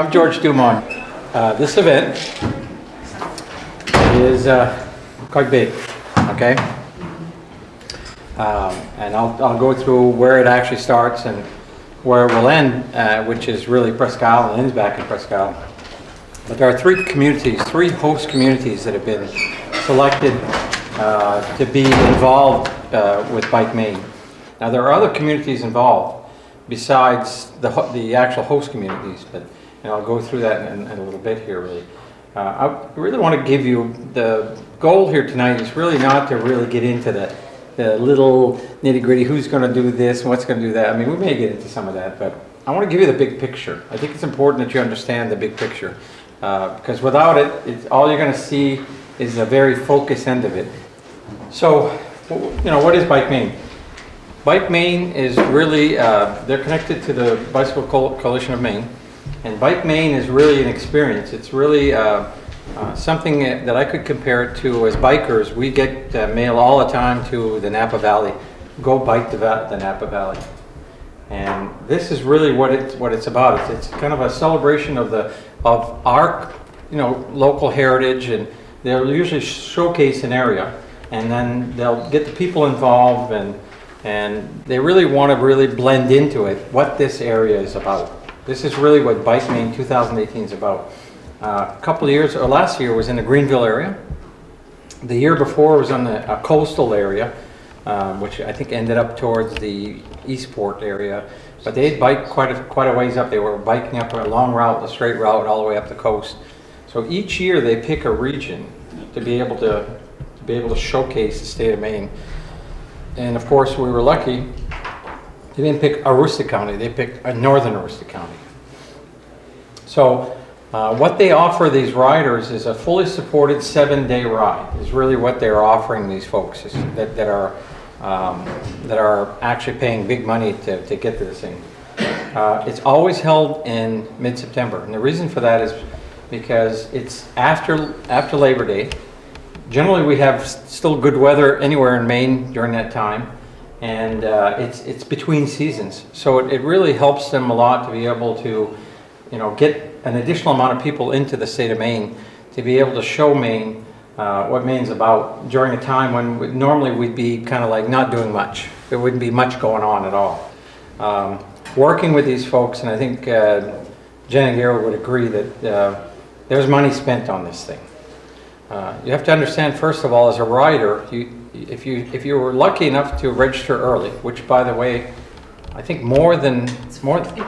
I'm George Dumont. This event is quite big, okay? And I'll go through where it actually starts and where it will end, which is really Presque Isle, and ends back in Presque Isle. But there are three host communities that have been selected to be involved with Bike Maine. Now there are other communities involved besides the actual host communities, but I'll go through that in a little bit here really. I really want to give you, the goal here tonight is really not to really get into the little nitty-gritty, who's going to do this and what's going to do that. I mean, we may get into some of that, but I want to give you the big picture. I think it's important that you understand the big picture, because without it, all you're going to see is a very focused end of it. So, what is Bike Maine? Bike Maine is really, they're connected to the Bicycle Coalition of Maine, and Bike Maine is really an experience. It's really something that I could compare it to as bikers. We get mail all the time to the Napa Valley. Go bike the Napa Valley. And this is really what it's about. It's kind of a celebration of our local heritage, and they'll usually showcase an area, and then they'll get the people involved, and they really want to really blend into it what this area is about. This is really what Bike Maine 2018 is about. A couple of years, or last year was in the Greenville area. The year before was on the coastal area, which I think ended up towards the Eastport area. But they biked quite a ways up. They were biking up a long route, a straight route, all the way up the coast. So each year they pick a region to be able to showcase the state of Maine. And of course, we were lucky. They didn't pick Aroostook County. They picked Northern Aroostook County. So what they offer these riders is a fully supported 7-day ride. Is really what they're offering these folks that are actually paying big money to get to this thing. It's always held in mid-September, and the reason for that is because it's after Labor Day. Generally, we have still good weather anywhere in Maine during that time, and it's between seasons. So it really helps them a lot to be able to, get an additional amount of people into the state of Maine to be able to show Maine what Maine's about during a time when normally we'd be kind of like not doing much. There wouldn't be much going on at all. Working with these folks, and I think Jen and Gary would agree that there's money spent on this thing. You have to understand, first of all, as a rider, if you were lucky enough to register early, which, by the way, I think it's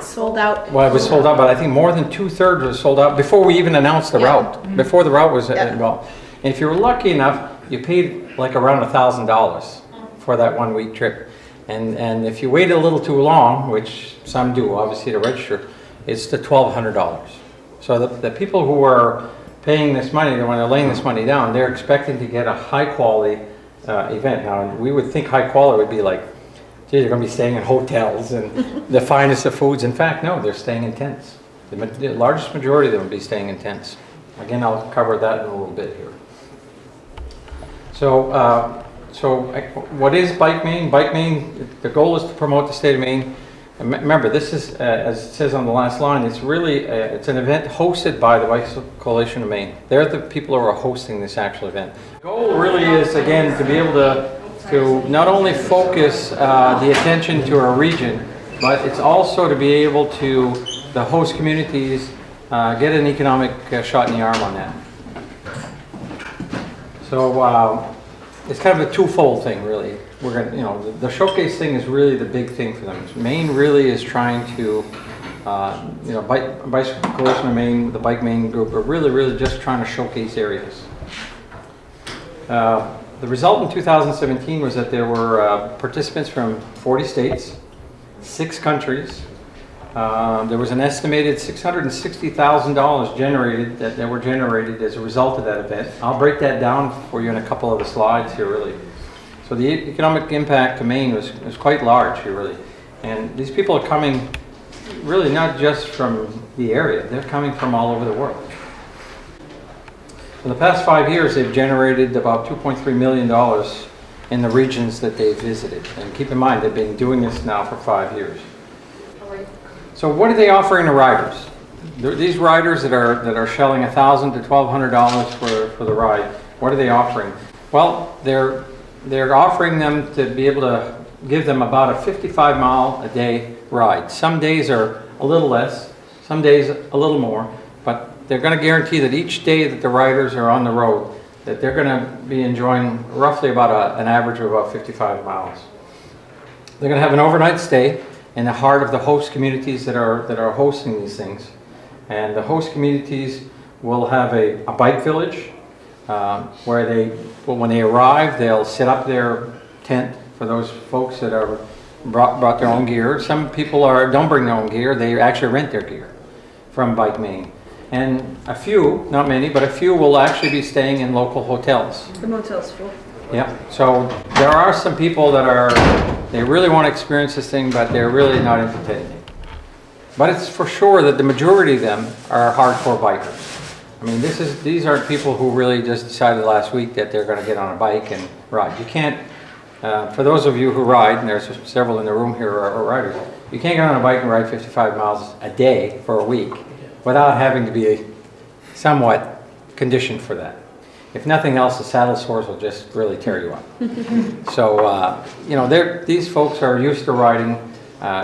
sold out. Well, it was sold out, but I think more than 2/3 was sold out before we even announced the route. Mm-hmm. Before the route was involved. And if you were lucky enough, you paid like around $1,000 for that 1-week trip. And if you waited a little too long, which some do, obviously, to register, it's to $1,200. So the people who are paying this money, when they're laying this money down, they're expecting to get a high quality event. Now, we would think high quality would be like, gee, they're going to be staying in hotels and the finest of foods. In fact, no, they're staying in tents. The largest majority of them will be staying in tents. Again, I'll cover that in a little bit here. So, what is Bike Maine? Bike Maine, the goal is to promote the state of Maine. And remember, this is, as it says on the last line, it's really it's an event hosted by the Bicycle Coalition of Maine. They're the people who are hosting this actual event. The goal really is, again, to be able to not only focus the attention to our region, but it's also to be able to, the host communities, get an economic shot in the arm on that. So it's kind of a twofold thing, really. We're going to, the showcase thing is really the big thing for them. Maine really is trying to, Bicycle Coalition of Maine, the Bike Maine group, are really just trying to showcase areas. The result in 2017 was that there were participants from 40 states, 6 countries. There was an estimated $660,000 generated that were generated as a result of that event. I'll break that down for you in a couple of the slides here, really. So the economic impact to Maine was quite large here, really. And these people are coming really not just from the area, they're coming from all over the world. In the past 5 years, they've generated about $2.3 million in the regions that they've visited. And keep in mind, they've been doing this now for 5 years. So what are they offering to riders? these riders that are shelling $1,000 to $1,200 for the ride, what are they offering? Well, they're offering them to be able to give them about a 55-mile-a-day ride. Some days are a little less, some days a little more, but they're going to guarantee that each day that the riders are on the road, that they're going to be enjoying roughly about an average of about 55 miles. They're going to have an overnight stay in the heart of the host communities that are hosting these things. And the host communities will have a bike village where when they arrive, they'll set up their tent for those folks that are brought their own gear. Some people don't bring their own gear, they actually rent their gear from Bike Maine. And a few, not many, but a few will actually be staying in local hotels. The motel's full. Yeah, so there are some people they really want to experience this thing, but they're really not entertaining. But it's for sure that the majority of them are hardcore bikers. I mean, these aren't people who really just decided last week that they're going to get on a bike and ride. You can't, for those of you who ride, and there's several in the room here who are riders, you can't get on a bike and ride 55 miles a day for a week without having to be somewhat conditioned for that. If nothing else, the saddle sores will just really tear you up. So, these folks are used to riding.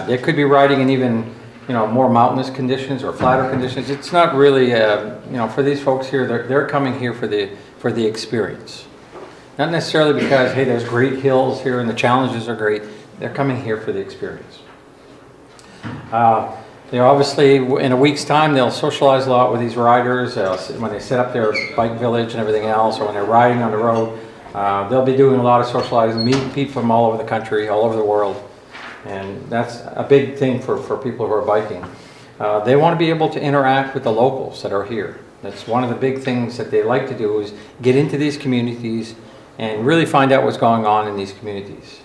They could be riding in even, more mountainous conditions or flatter conditions. It's not really, for these folks here, they're coming here for the experience. Not necessarily because, hey, there's great hills here and the challenges are great. They're coming here for the experience. Obviously, in a week's time, they'll socialize a lot with these riders. When they set up their bike village and everything else, or when they're riding on the road, they'll be doing a lot of socializing, meeting people from all over the country, all over the world. And that's a big thing for people who are biking. They want to be able to interact with the locals that are here. That's one of the big things that they like to do, is get into these communities and really find out what's going on in these communities.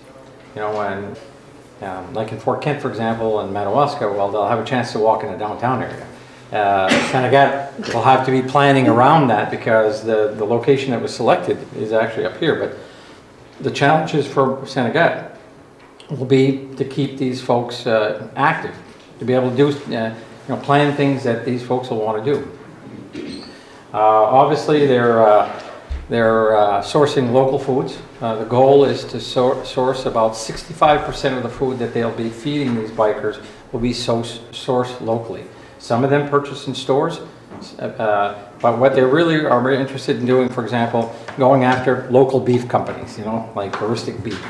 Like in Fort Kent, for example, and Madawaska, well, they'll have a chance to walk in the downtown area. Senegat will have to be planning around that because the location that was selected is actually up here. But the challenges for Senegat will be to keep these folks active, to be able to do, plan things that these folks will want to do. Obviously, they're sourcing local foods. The goal is to source about 65% of the food that they'll be feeding these bikers will be sourced locally. Some of them purchase in stores, but what they really are very interested in doing, for example, going after local beef companies, like Heuristic Beef.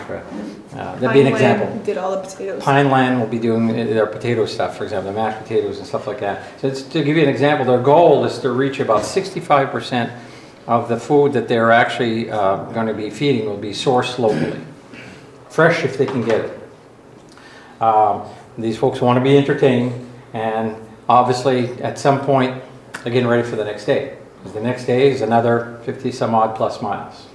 That'd be an example. Did all the potatoes. Pineland will be doing their potato stuff, for example, the mashed potatoes and stuff like that. So to give you an example, their goal is to reach about 65% of the food that they're actually going to be feeding will be sourced locally. Fresh if they can get it. These folks want to be entertained, and obviously at some point they're getting ready for the next day, because the next day is another 50 some odd plus miles.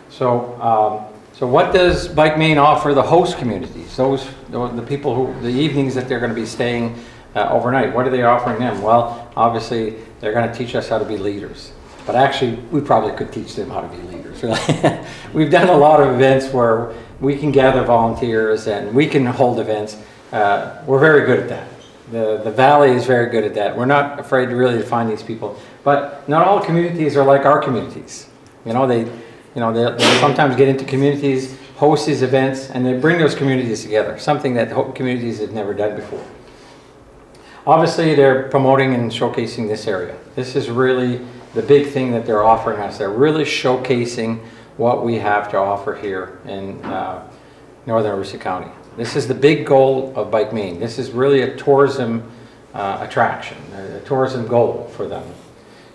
So what does Bike Maine offer the host communities, the people the evenings that they're going to be staying overnight? What are they offering them? Well, obviously they're going to teach us how to be leaders, but actually we probably could teach them how to be leaders. Really. We've done a lot of events where we can gather volunteers and we can hold events. We're very good at that. The Valley is very good at that. We're not afraid to really find these people, but not all communities are like our communities. They'll sometimes get into communities, host these events, and they bring those communities together, something that communities have never done before. Obviously, they're promoting and showcasing this area. This is really the big thing that they're offering us. They're really showcasing what we have to offer here in Northern Aroostook County. This is the big goal of Bike Maine. This is really a tourism attraction, a tourism goal for them,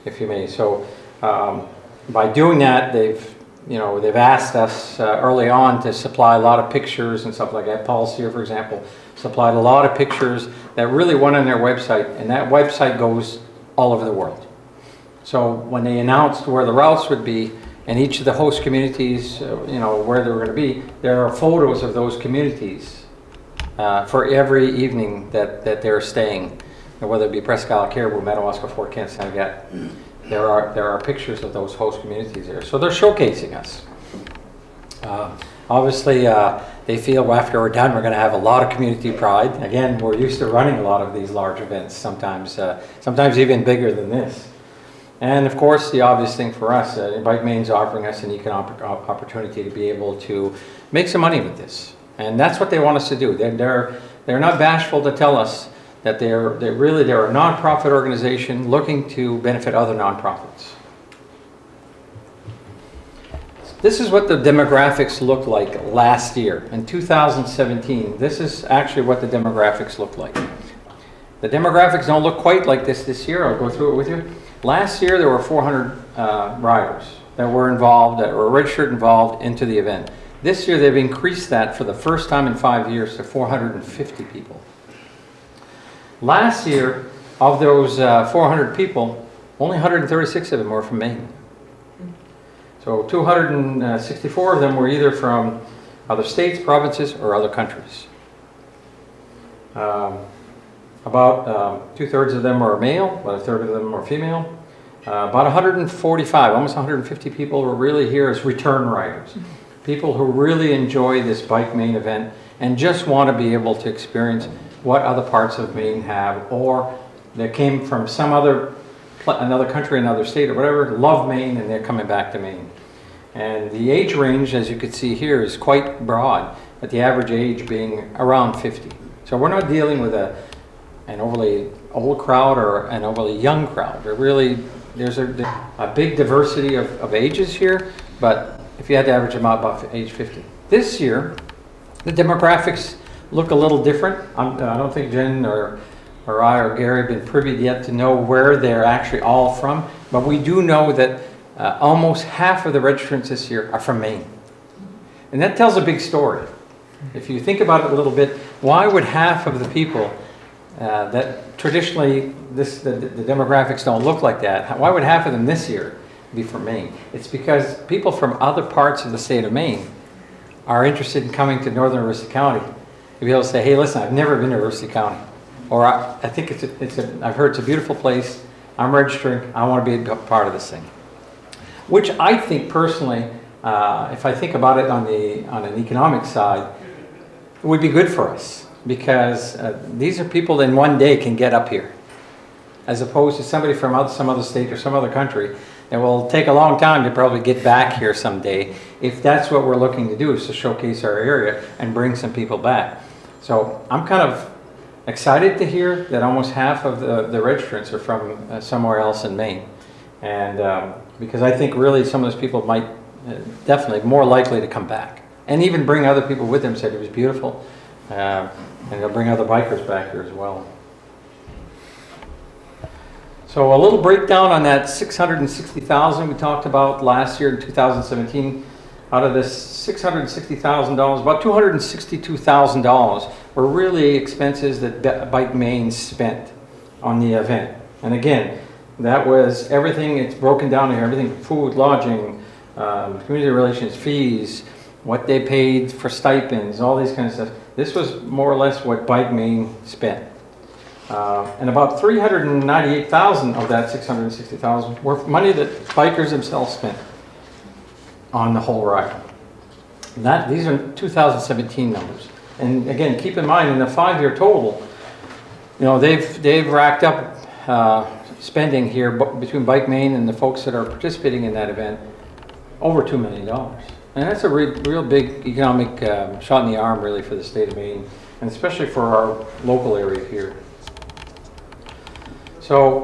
if you may. So by doing that, they've asked us early on to supply a lot of pictures and stuff like that. Paul's here, for example, supplied a lot of pictures that really went on their website, and that website goes all over the world. So when they announced where the routes would be and each of the host communities, where they were going to be, there are photos of those communities for every evening that they're staying, whether it be Presque Isle, Caribou, Madawaska, Fort Kent, Senegat. There are pictures of those host communities there. So they're showcasing us. Obviously, they feel after we're done, we're going to have a lot of community pride. Again, we're used to running a lot of these large events, sometimes even bigger than this. And of course, the obvious thing for us, Bike Maine's offering us an economic opportunity to be able to make some money with this. And that's what they want us to do. They're not bashful to tell us that they're a nonprofit organization looking to benefit other nonprofits. This is what the demographics looked like last year, in 2017. This is actually what the demographics looked like. The demographics don't look quite like this year. I'll go through it with you. Last year there were 400 riders that were involved, that were registered involved into the event. This year they've increased that for the first time in 5 years to 450 people. Last year, of those 400 people, only 136 of them were from Maine. So 264 of them were either from other states, provinces, or other countries. About 2/3 of them are male, about 1/3 of them are female. About 145, almost 150 people were really here as return riders. People who really enjoy this Bike Maine event and just want to be able to experience what other parts of Maine have, or they came from another country, another state, or whatever, love Maine, and they're coming back to Maine. And the age range, as you can see here, is quite broad, but the average age being around 50. So we're not dealing with an overly old crowd or an overly young crowd. There's a big diversity of ages here, but if you had to average them out about age 50. This year, the demographics look a little different. I don't think Jen or I or Gary have been privy yet to know where they're actually all from, but we do know that almost half of the registrants this year are from Maine. And that tells a big story. If you think about it a little bit, why would half of the people that traditionally the demographics don't look like that, why would half of them this year be from Maine? It's because people from other parts of the state of Maine are interested in coming to Northern Aroostook County to be able to say, hey, listen, I've never been to Aroostook County. Or I think I've heard it's a beautiful place, I'm registering, I want to be a part of this thing. Which I think personally, if I think about it on an economic side, it would be good for us, because these are people that in one day can get up here, as opposed to somebody from some other state or some other country. It will take a long time to probably get back here someday, if that's what we're looking to do, is to showcase our area and bring some people back. So I'm kind of excited to hear that almost half of the registrants are from somewhere else in Maine. And because I think really some of those people might definitely more likely to come back. And even bring other people with them, said it was beautiful. And they'll bring other bikers back here as well. So a little breakdown on that 660,000 we talked about last year in 2017. Out of this $660,000, about $262,000 were really expenses that Bike Maine spent on the event. And again, that was everything. It's broken down here, everything: food, lodging, community relations, fees, what they paid for stipends, all these kinds of stuff. This was more or less what Bike Maine spent. And about $398,000 of that $660,000 were money that bikers themselves spent on the whole ride. These are 2017 numbers. And again, keep in mind, in the 5-year total, they've racked up spending here between Bike Maine and the folks that are participating in that event over $2 million. And that's a real big economic shot in the arm, really, for the state of Maine, and especially for our local area here. So,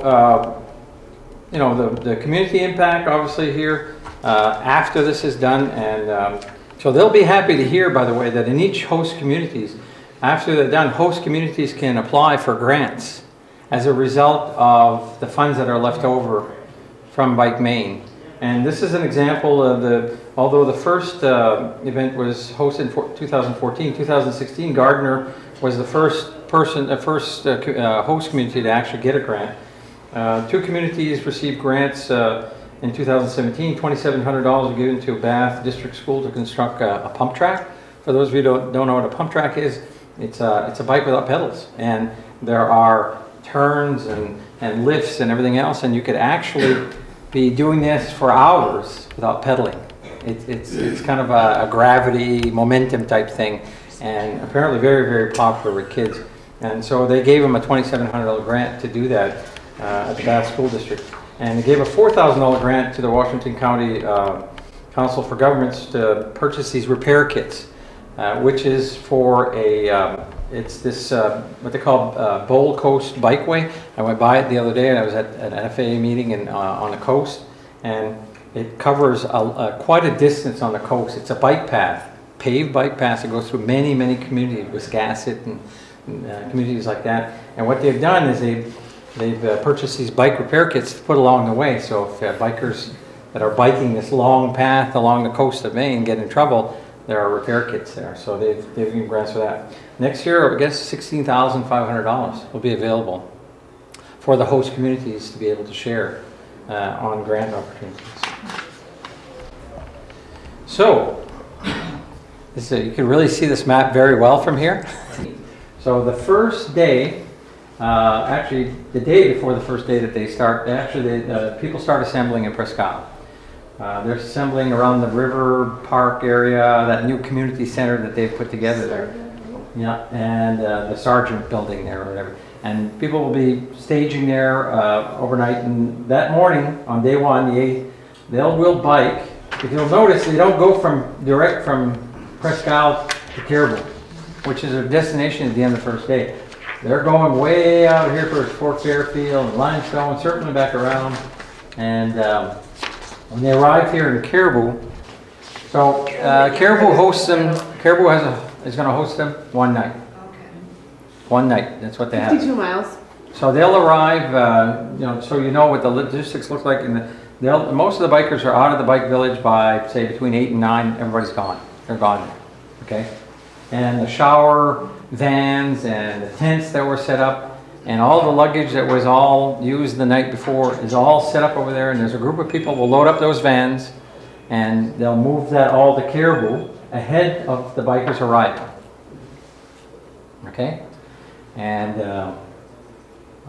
the community impact, obviously, here after this is done, and so they'll be happy to hear, by the way, that in each host communities, after they're done, host communities can apply for grants as a result of the funds that are left over from Bike Maine. And this is an example of although the first event was hosted in 2014, 2016, Gardner was the first host community to actually get a grant. 2 communities received grants in 2017. $2,700 were given to Bath District School to construct a pump track. For those of you who don't know what a pump track is, it's a bike without pedals, and there are turns and lifts and everything else, and you could actually be doing this for hours without pedaling. It's kind of a gravity, momentum type thing, and apparently very, very popular with kids. And so they gave him a $2,700 grant to do that at the Bath School District. And they gave a $4,000 grant to the Washington County Council for Governments to purchase these repair kits, which is for it's this, what they call Bowl Coast Bikeway. I went by it the other day, and I was at an FAA meeting on the coast, and it covers quite a distance on the coast. It's a bike path, paved bike path that goes through many, many communities, Wiscasset and communities like that. And what they've done is they've purchased these bike repair kits to put along the way. So if bikers that are biking this long path along the coast of Maine get in trouble, there are repair kits there. So they've given grants for that. Next year, I guess $16,500 will be available for the host communities to be able to share on grant opportunities. So, you can really see this map very well from here. So the first day, actually the day before the first day that they start, people start assembling in Presque Isle. They're assembling around the river park area, that new community center that they've put together there. Yeah, and the Sergeant building there or whatever. And people will be staging there overnight, and that morning, on day one, the 8th, will bike. If you'll notice, they don't go direct from Presque Isle to Caribou, which is their destination at the end of the first day. They're going way out here for Fort Fairfield and Limestone, circling back around. And when they arrive here in Caribou, so Caribou hosts them. Caribou is going to host them one night. One night. That's what they have. 52 miles. So they'll arrive. So you know what the logistics look like. Most of the bikers are out of the bike village by say between 8 and 9. Everybody's gone. They're gone. Okay. And the shower vans and the tents that were set up and all the luggage that was all used the night before is all set up over there, and there's a group of people will load up those vans and they'll move that all to Caribou ahead of the bikers arriving. Okay? And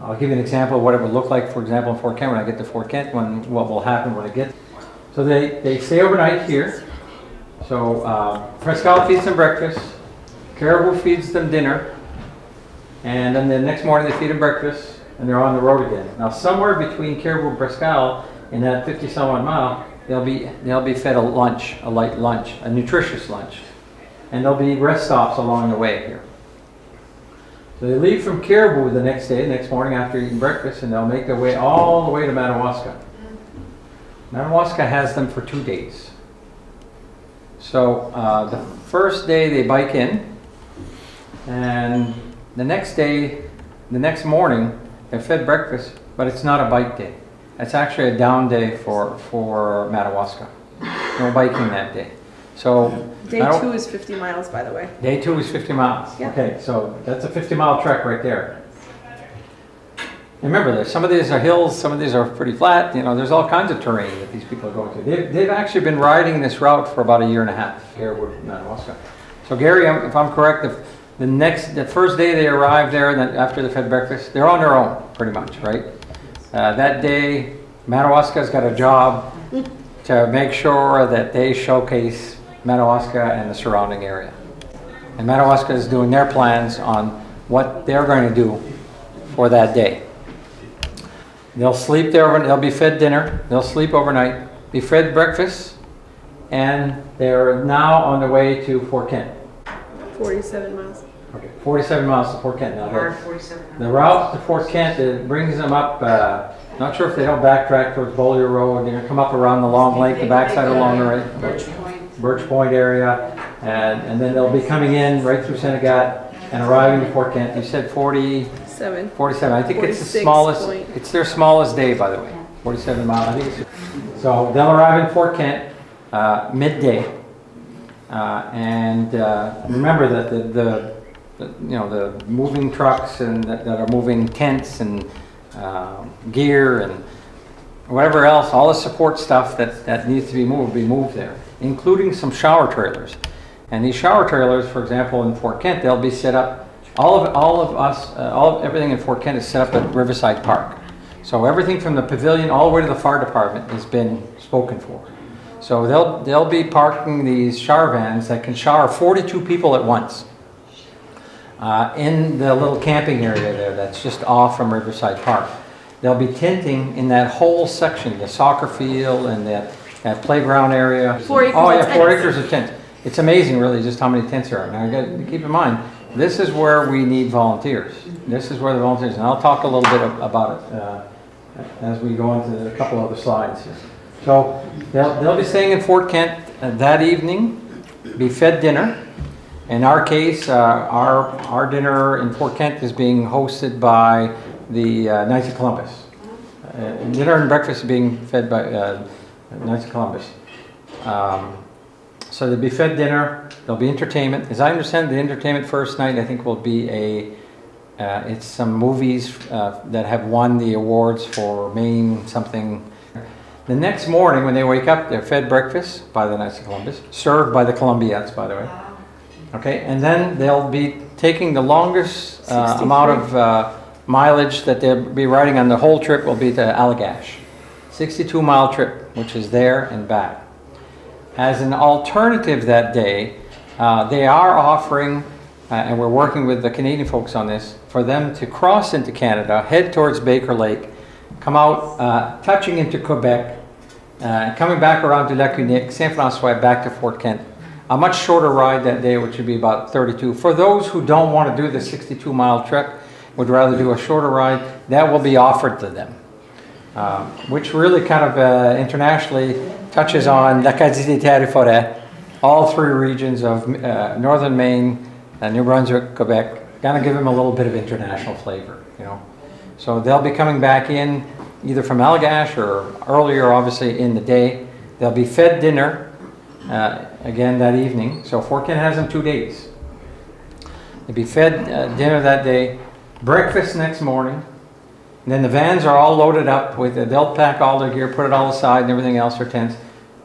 I'll give you an example of what it would look like, for example, in Fort Kent. When I get to Fort Kent, what will happen when I get. So they stay overnight here. So Presque Isle feeds them breakfast, Caribou feeds them dinner, and then the next morning they feed them breakfast, and they're on the road again. Now somewhere between Caribou and Presque Isle, in that 50-some-odd mile, they'll be fed a lunch, a light lunch, a nutritious lunch, and there'll be rest stops along the way here. So they leave from Caribou the next morning after eating breakfast, and they'll make their way all the way to Madawaska. Madawaska has them for 2 days. So the first day they bike in, and the next morning, they're fed breakfast, but it's not a bike day. It's actually a down day for Madawaska. No biking that day. So Day 2 is 50 miles, by the way. Day 2 is 50 miles. Yeah. Okay, so that's a 50-mile trek right there. And remember, some of these are hills, some of these are pretty flat. There's all kinds of terrain that these people are going through. They've actually been riding this route for about a year and a half here with Madawaska. So Gary, if I'm correct, the first day they arrive there, and then after they fed breakfast, they're on their own, pretty much, right? That day, Madawaska's got a job to make sure that they showcase Madawaska and the surrounding area. And Madawaska is doing their plans on what they're going to do for that day. They'll sleep there, they'll be fed dinner, they'll sleep overnight, be fed breakfast, and they're now on their way to Fort Kent. 47 miles. Okay, 47 miles to Fort Kent now. The route to Fort Kent, it brings them up, not sure if they don't backtrack towards Beaulieu Road, they're going to come up around the Long Lake, the backside of Long Lake, Birch Point area, and then they'll be coming in right through Senegat and arriving in Fort Kent. You said 47. I think it's the smallest. It's their smallest day, by the way. 47 miles. I think it's. So they'll arrive in Fort Kent midday, and remember that the moving trucks and that are moving tents and gear and whatever else, all the support stuff that needs to be moved will be moved there, including some shower trailers. And these shower trailers, for example, in Fort Kent, they'll be set up. Everything in Fort Kent is set up at Riverside Park. So everything from the pavilion all the way to the fire department has been spoken for. So they'll be parking these shower vans that can shower 42 people at once in the little camping area there that's just off from Riverside Park. They'll be tenting in that whole section, the soccer field and that playground area. 4 acres Oh of yeah, 4 tents. acres of tents. It's amazing really just how many tents there are. Now you got to keep in mind, this is where we need volunteers. This is where the volunteers, and I'll talk a little bit about it as we go into a couple other slides here. So they'll be staying in Fort Kent that evening, be fed dinner. In our case, our dinner in Fort Kent is being hosted by the Knights of Columbus. Dinner and breakfast is being fed by Knights of Columbus. So they'll be fed dinner, there'll be entertainment. As I understand, the entertainment first night I think will be it's some movies that have won the awards for Maine something. The next morning when they wake up, they're fed breakfast by the Knights of Columbus, served by the Columbians, by the way. Okay, and then they'll be taking the longest amount of mileage that they'll be riding on the whole trip will be to Allagash. 62-mile trip, which is there and back. As an alternative that day, they are offering, and we're working with the Canadian folks on this, for them to cross into Canada, head towards Baker Lake, come out, touching into Quebec, coming back around to Lac Unique, Saint Francois, back to Fort Kent. A much shorter ride that day, which would be about 32. For those who don't want to do the 62-mile trek, would rather do a shorter ride, that will be offered to them. Which really kind of internationally touches on l'Acadie des Terres et Forêts, all three regions of Northern Maine, New Brunswick, Quebec, kind of give them a little bit of international flavor, you know. So they'll be coming back in either from Allagash or earlier, obviously, in the day. They'll be fed dinner again that evening. So Fort Kent has them 2 days. They'll be fed dinner that day, breakfast next morning. And then the vans are all loaded up with, they'll pack all their gear, put it all aside and everything else, their tents.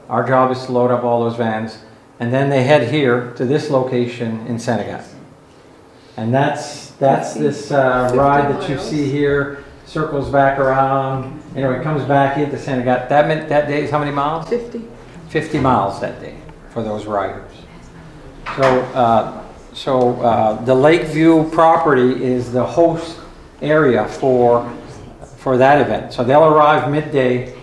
Our job is to load up all those vans. And then they head here to this location in Senegal. And that's this ride that you see here, circles back around, you know, it comes back into Senegal. That day is how many miles? 50. 50 miles that day for those riders. So the Lakeview property is the host area for that event. So they'll arrive midday.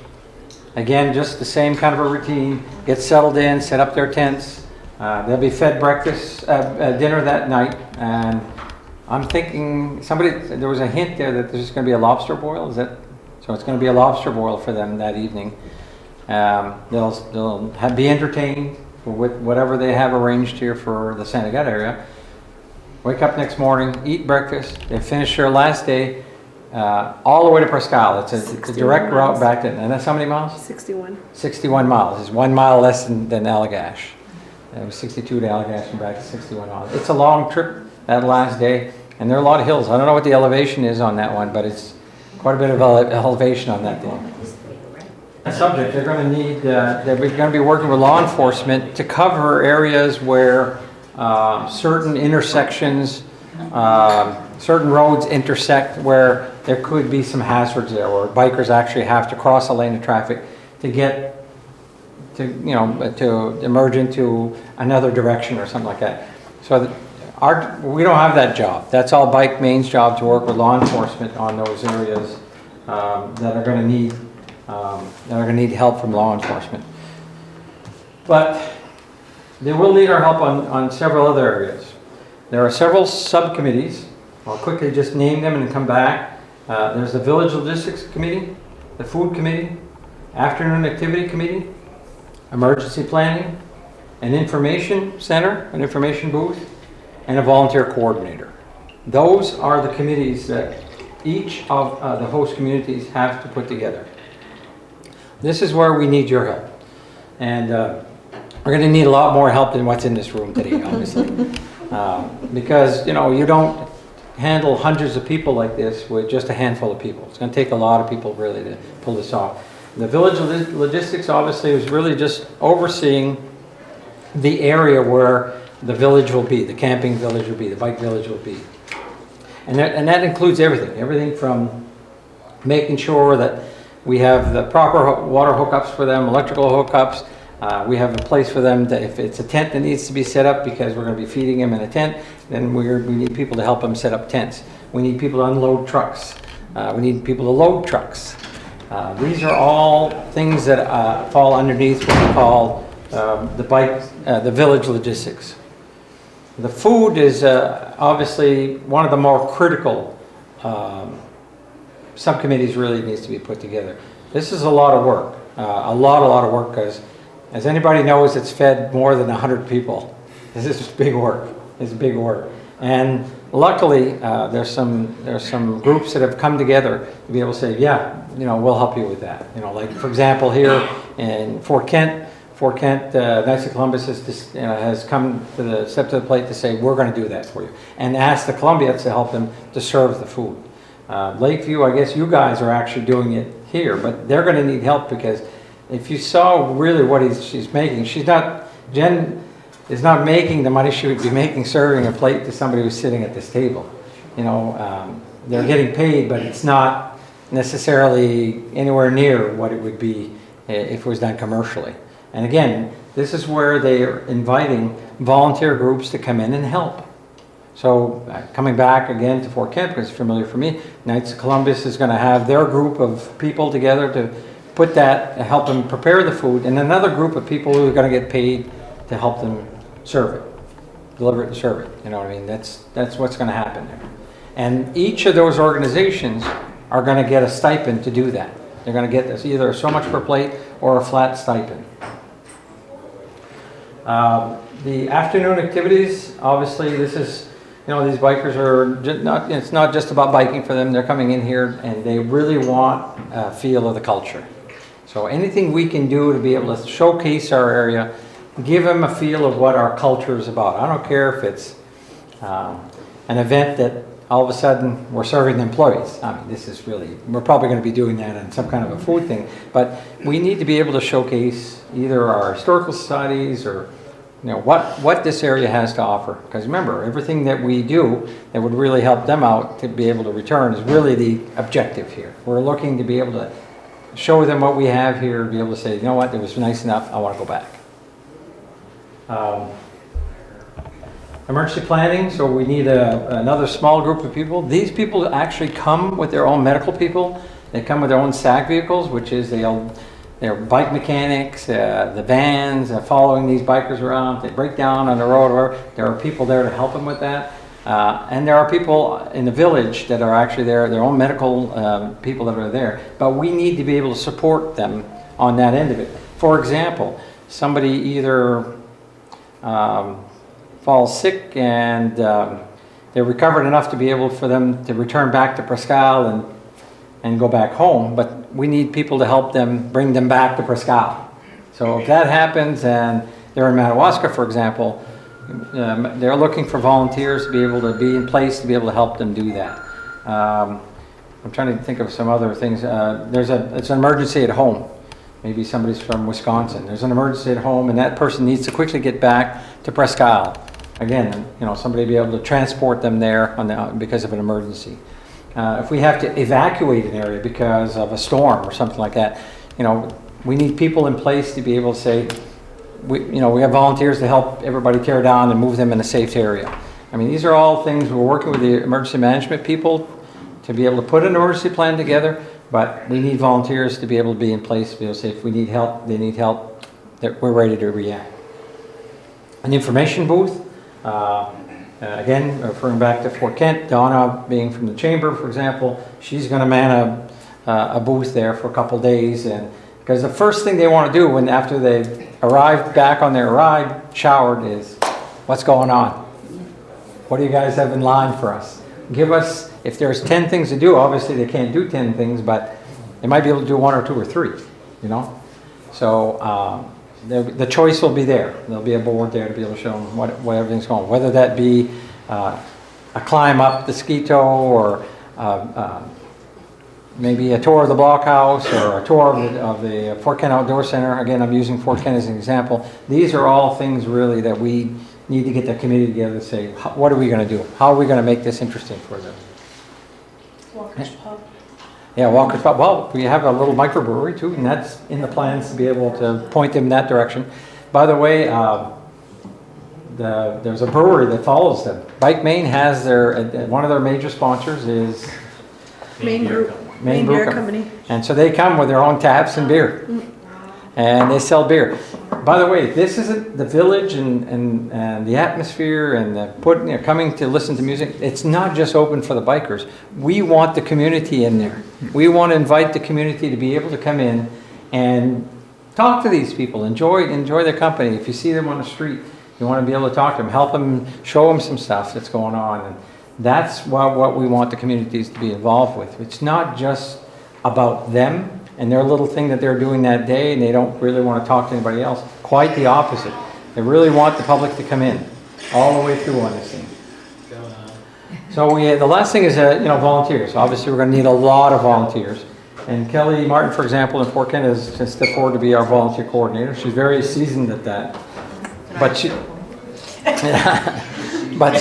Again, just the same kind of a routine. Get settled in, set up their tents. They'll be fed breakfast, dinner that night. And I'm thinking there was a hint there that there's going to be a lobster boil. So it's going to be a lobster boil for them that evening. They'll be entertained with whatever they have arranged here for the Senegal area. Wake up next morning, eat breakfast. They finish their last day all the way to Prescal. It's a direct route back to, and that's how many miles? 61. 61 miles. It's 1 mile less than Allagash. It was 62 to Allagash and back to 61 miles. It's a long trip that last day, and there are a lot of hills. I don't know what the elevation is on that one, but it's quite a bit of elevation on that day. Subject, they're going to need, they're going to be working with law enforcement to cover areas where certain intersections, certain roads intersect where there could be some hazards there, where bikers actually have to cross a lane of traffic to get to, you know, to emerge into another direction or something like that. So we don't have that job. That's all Bike Maine's job, to work with law enforcement on those areas that are going to need help from law enforcement. But they will need our help on several other areas. There are several subcommittees. I'll quickly just name them and come back. There's the Village Logistics Committee, the Food Committee, Afternoon Activity Committee, Emergency Planning, an Information Center, an information booth, and a Volunteer Coordinator. Those are the committees that each of the host communities have to put together. This is where we need your help. And we're going to need a lot more help than what's in this room today, obviously. Because, you know, you don't handle hundreds of people like this with just a handful of people. It's going to take a lot of people really to pull this off. The Village Logistics obviously is really just overseeing the area where the village will be, the camping village will be, the bike village will be. And that includes everything from making sure that we have the proper water hookups for them, electrical hookups, We have a place for them that if it's a tent that needs to be set up because we're going to be feeding them in a tent, then we need people to help them set up tents. We need people to unload trucks. We need people to load trucks. These are all things that fall underneath what we call the village logistics. The food is obviously one of the more critical subcommittees really needs to be put together. This is a lot of work, a lot of work, because as anybody knows, it's fed more than 100 people. This is big work. It's big work. And luckily, there's some groups that have come together to be able to say, yeah, we'll help you with that. Like for example, here in Fort Kent, Knights of Columbus has come to the step to the plate to say, we're going to do that for you, and ask the Columbians to help them to serve the food. Lakeview, I guess you guys are actually doing it here, but they're going to need help, because if you saw really what she's making, Jen is not making the money she would be making serving a plate to somebody who's sitting at this table. They're getting paid, but it's not necessarily anywhere near what it would be if it was done commercially. And again, this is where they are inviting volunteer groups to come in and help. So coming back again to Fort Kent, because it's familiar for me, Knights of Columbus is going to have their group of people together to put that, help them prepare the food, and another group of people who are going to get paid to help them serve it, deliver it and serve it. You know what I mean? That's what's going to happen there. And each of those organizations are going to get a stipend to do that. They're going to get either so much per plate or a flat stipend. The afternoon activities, obviously this is, these bikers are it's not just about biking for them. They're coming in here and they really want a feel of the culture. So anything we can do to be able to showcase our area, give them a feel of what our culture is about. I don't care if it's an event that all of a sudden we're serving the employees. I mean, this is really, we're probably going to be doing that on some kind of a food thing, but we need to be able to showcase either our historical societies or what this area has to offer. Because remember, everything that we do that would really help them out to be able to return is really the objective here. We're looking to be able to show them what we have here, be able to say, you know what, it was nice enough, I want to go back. Emergency planning, so we need another small group of people. These people actually come with their own medical people. They come with their own SAC vehicles, which is they're bike mechanics, the vans, following these bikers around. They break down on the road, or there are people there to help them with that. And there are people in the village that are actually there, their own medical people that are there, but we need to be able to support them on that end of it. For example, somebody either falls sick and they're recovered enough to be able for them to return back to Prescal and go back home, but we need people to help them bring them back to Prescal. So if that happens and they're in Madawaska, for example, they're looking for volunteers to be able to be in place to be able to help them do that. I'm trying to think of some other things. It's an emergency at home. Maybe somebody's from Wisconsin. There's an emergency at home and that person needs to quickly get back to Prescal. Again, somebody be able to transport them there because of an emergency. If we have to evacuate an area because of a storm or something like that, we need people in place to be able to say, we have volunteers to help everybody tear down and move them in a safe area. I mean, these are all things we're working with the emergency management people to be able to put an emergency plan together, but we need volunteers to be able to be in place to be able to say if we need help, they need help, that we're ready to react. An information booth. Again, referring back to Fort Kent, Donna being from the chamber, for example, she's going to man a booth there for a couple days, and because the first thing they want to do after they arrive back on their ride, showered, is what's going on? What do you guys have in line for us? Give us, if there's 10 things to do, obviously they can't do 10 things, but they might be able to do 1 or 2 or 3, So the choice will be there. There'll be a board there to be able to show them what everything's going. Whether that be a climb up the Skeeto or maybe a tour of the blockhouse or a tour of the Fort Kent Outdoor Center. Again, I'm using Fort Kent as an example. These are all things really that we need to get the committee together to say, what are we going to do? How are we going to make this interesting for them? Walker's Pub. Yeah, Walker's Pub. Well, we have a little microbrewery too, and that's in the plans to be able to point them in that direction. By the way, there's a brewery that follows them. Bike Maine has one of their major sponsors is Maine Group. Maine Brew Beer Company. And so they come with their own taps and beer. And they sell beer. By the way, this isn't the village and the atmosphere and coming to listen to music. It's not just open for the bikers. We want the community in there. We want to invite the community to be able to come in and talk to these people, enjoy their company. If you see them on the street, you want to be able to talk to them, help them, show them some stuff that's going on. And that's what we want the communities to be involved with. It's not just about them and their little thing that they're doing that day, and they don't really want to talk to anybody else. Quite the opposite. They really want the public to come in all the way through on this thing. So the last thing is volunteers. Obviously, we're going to need a lot of volunteers. And Kelly Martin, for example, in Fort Kent has stepped forward to be our volunteer coordinator. She's very seasoned at that. But she, but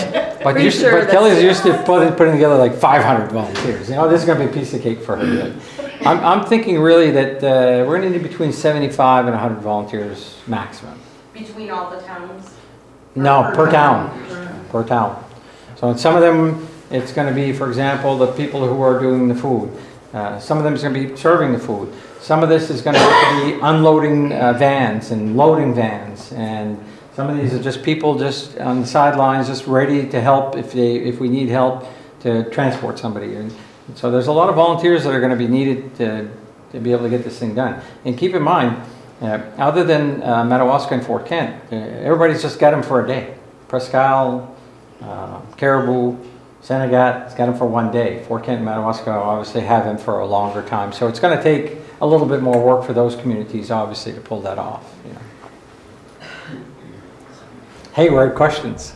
Kelly's used to putting together like 500 volunteers. This is going to be a piece of cake for her. I'm thinking really that we're going to need between 75 and 100 volunteers maximum. Between all the towns? No, per town. Per town. So in some of them, it's going to be, for example, the people who are doing the food. Some of them is going to be serving the food. Some of this is going to have to be unloading vans and loading vans. And some of these are just people just on the sidelines, just ready to help if we need help to transport somebody. And so there's a lot of volunteers that are going to be needed to be able to get this thing done. And keep in mind, other than Madawaska and Fort Kent, everybody's just got them for a day. Presque Isle, Caribou, Senegat, it's got them for one day. Fort Kent and Madawaska obviously have them for a longer time. So it's going to take a little bit more work for those communities, obviously, to pull that off. Hayward, questions?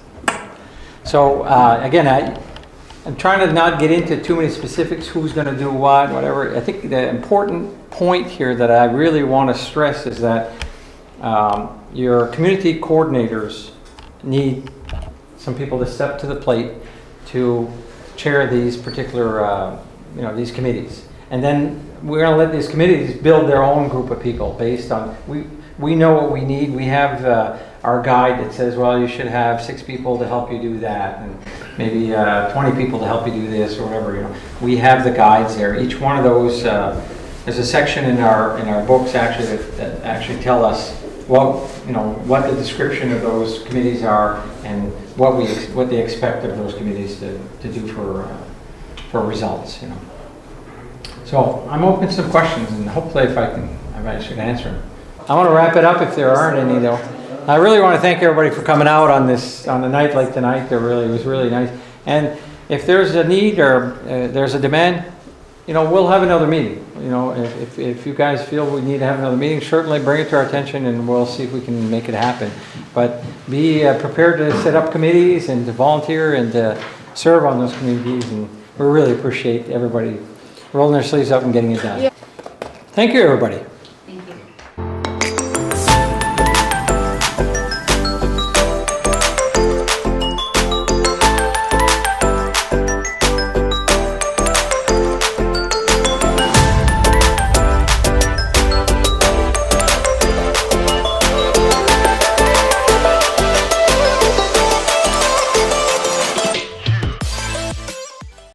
So again, I'm trying to not get into too many specifics, who's going to do what, whatever. I think the important point here that I really want to stress is that your community coordinators need some people to step to the plate to chair these particular, these committees. And then we're going to let these committees build their own group of people based on, we know what we need. We have our guide that says, well, you should have 6 people to help you do that, and maybe 20 people to help you do this, or whatever. We have the guides there. Each one of those, there's a section in our books actually that actually tell us what the description of those committees are and what they expect of those committees to do for results. So I'm open to some questions, and hopefully I should answer them. I want to wrap it up if there aren't any though. I really want to thank everybody for coming out on a night like tonight. It was really nice. And if there's a need or there's a demand, we'll have another meeting. If you guys feel we need to have another meeting, certainly bring it to our attention and we'll see if we can make it happen. But be prepared to set up committees and to volunteer and to serve on those committees. And we really appreciate everybody rolling their sleeves up and getting it done. Yeah. Thank you, everybody.